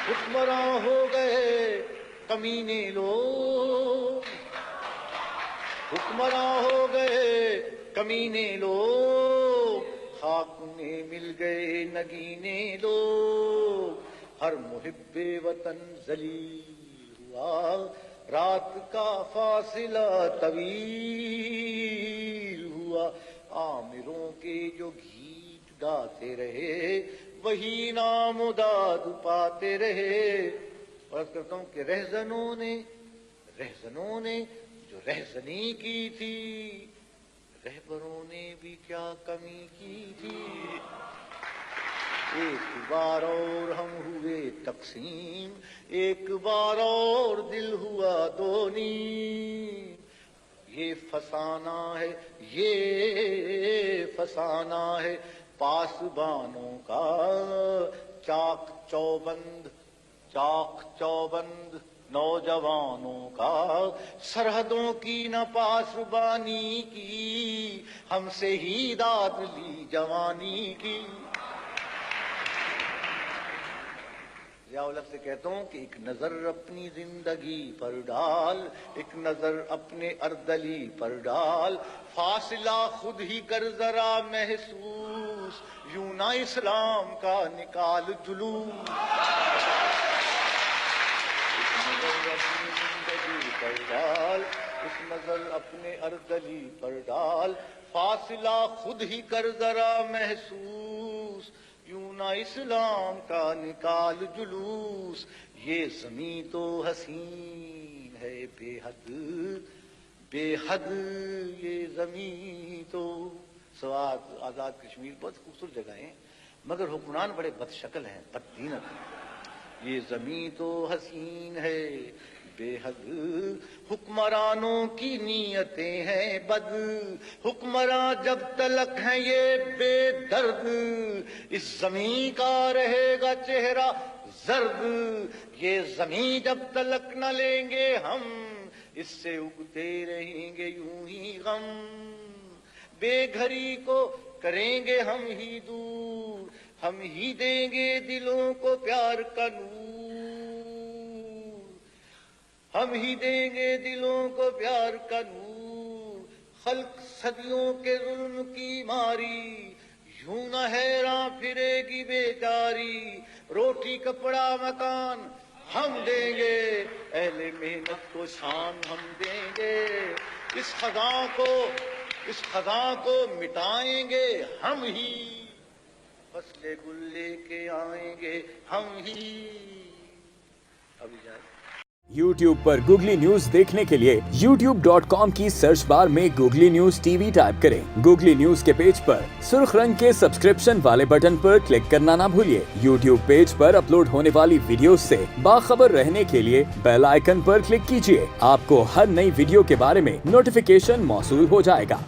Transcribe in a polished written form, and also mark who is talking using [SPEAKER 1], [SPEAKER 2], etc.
[SPEAKER 1] حکمراں ہو گئے کمینے لوگ، حکمراں ہو گئے کمینے لوگ، خاک میں مل گئے نگینے لوگ، ہر محب وطن ذلیل ہوا، رات کا فاصلہ طویل ہوا، آمروں کے جو گیت گاتے رہے وہی نام و داد پاتے رہے۔ عرض کرتا ہوں کہ رہزنوں نے جو رہزنی کی تھی، رہبروں نے بھی کیا کمی کی تھی۔ ایک بار اور ہم ہوئے تقسیم، ایک بار اور دل ہوا دو نیم، یہ فسانہ ہے، یہ فسانہ ہے پاسبانوں کا، چاک چوبند نوجوانوں کا، سرحدوں کی نہ پاسبانی کی، ہم سے ہی داد لی جوانی کی۔ ضیاء الحق سے کہتا ہوں کہ ایک نظر اپنی زندگی پر ڈال، ایک نظر اپنے اردلی پر ڈال، فاصلہ خود ہی کر ذرا محسوس، یوں نہ اسلام کا نکال جلوس۔ اپنی زندگی پر ڈال، اس نظر اپنے اردلی پر ڈال، فاصلہ خود ہی کر ذرا محسوس، یوں نہ اسلام کا نکال جلوس۔ یہ زمین تو حسین ہے بے حد، بے حد یہ زمین تو۔ سوات آزاد کشمیر بہت خوبصورت جگہ ہیں، مگر حکمران بڑے بد شکل ہیں، بددینت ہیں۔ یہ زمین تو حسین ہے بے حد، حکمرانوں کی نیتیں ہیں بد، حکمراں جب تلک ہیں یہ بے درد، اس زمین کا رہے گا چہرہ زرد، یہ زمین جب تلک نہ لیں گے ہم، اس سے اگتے رہیں گے یوں ہی غم، بے گھری کو کریں گے ہم ہی دور، ہم ہی دیں گے دلوں کو پیار کا نور، ہم ہی دیں گے دلوں کو پیار کا نور، خلق صدیوں کے ظلم کی ماری، یوں نہ حیراں پھرے گی بیچاری، روٹی کپڑا مکان ہم دیں گے، اہل محنت کو شان ہم دیں گے، اس خزاں کو مٹائیں گے ہم ہی، فصل گل لے کے آئیں گے ہم ہی۔ ابھی جائے
[SPEAKER 2] YouTube پر گوگلی نیوز دیکھنے کے لیے youtube.com کی سرچ بار میں googly news T V type کریں۔ گوگلی نیوز کے پیج پر سرخ رنگ کے سبسکرپشن والے بٹن پر کلک کرنا نہ بھولیے۔ YouTube پیج پر اپلوڈ ہونے والی ویڈیوز سے باخبر رہنے کے لیے بیل آئیکن پر کلک کیجیے۔ آپ کو ہر نئی ویڈیو کے بارے میں نوٹیفیکیشن موصول ہو جائے گا۔